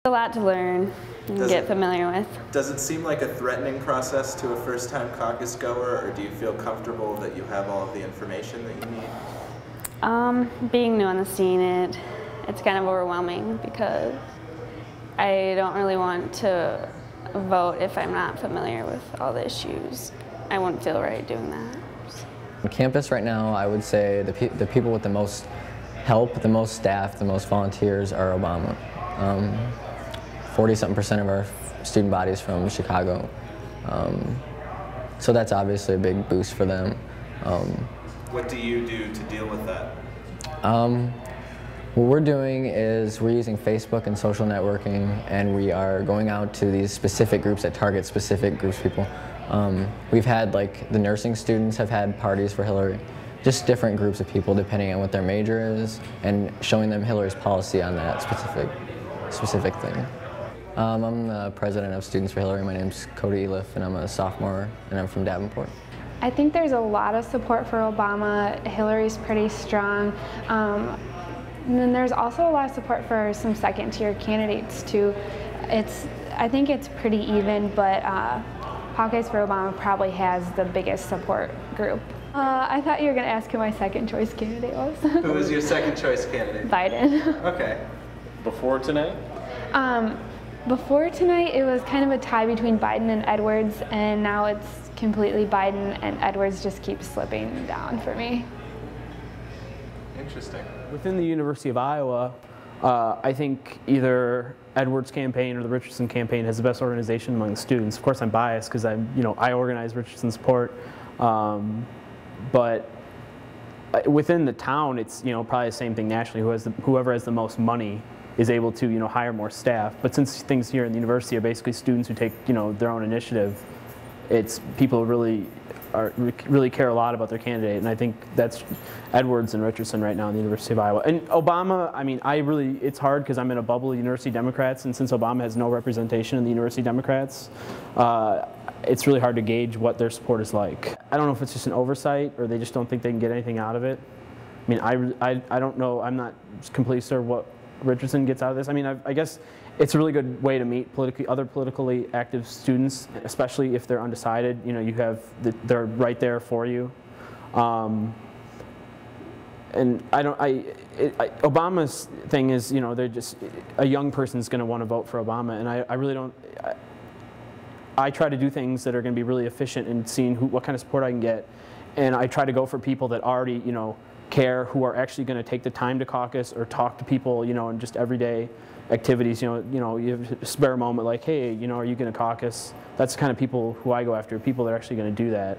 A lot to learn and get familiar with. Does it seem like a threatening process to a first-time caucus goer, or do you feel comfortable that you have all of the information that you need? Being new on the scene, it's kind of overwhelming because I don't really want to vote if I'm not familiar with all the issues. I wouldn't feel right doing that. On campus right now, I would say the people with the most help, the most staff, the most volunteers are Obama. 40-something% of our student body is from Chicago. So that's obviously a big boost for them. What do you do to deal with that? What we're doing is we're using Facebook and social networking, and we are going out to these specific groups that target specific groups of people. We've had, like, the nursing students have had parties for Hillary. Just different groups of people depending on what their major is, and showing them Hillary's policy on that specific thing. I'm the president of Students for Hillary. My name's Cody Eliff, and I'm a sophomore, and I'm from Davenport. I think there's a lot of support for Obama. Hillary's pretty strong. And then there's also a lot of support for some second-tier candidates too. I think it's pretty even, but Caucus for Obama probably has the biggest support group. I thought you were going to ask who my second choice candidate was. Who was your second choice candidate? Biden. Okay. Before tonight? Before tonight, it was kind of a tie between Biden and Edwards, and now it's completely Biden, and Edwards just keeps slipping down for me. Interesting. Within the University of Iowa, I think either Edwards' campaign or the Richardson campaign has the best organization among the students. Of course, I'm biased because I organize Richardson support, but within the town, it's probably the same thing nationally. Whoever has the most money is able to hire more staff. But since things here in the university are basically students who take their own initiative, it's people really care a lot about their candidate, and I think that's Edwards and Richardson right now in the University of Iowa. And Obama, I mean, it's hard because I'm in a bubble of University Democrats, and since Obama has no representation in the University Democrats, it's really hard to gauge what their support is like. I don't know if it's just an oversight or they just don't think they can get anything out of it. I mean, I don't know. I'm not completely sure what Richardson gets out of this. I mean, I guess it's a really good way to meet other politically active students, especially if they're undecided. They're right there for you. And Obama's thing is, they're just, a young person's going to want to vote for Obama, and I really don't. I try to do things that are going to be really efficient in seeing what kind of support I can get, and I try to go for people that already, care, who are actually going to take the time to caucus or talk to people, in just everyday activities. You have a spare moment, like, hey, are you going to caucus? That's the kind of people who I go after, people that are actually going to do that.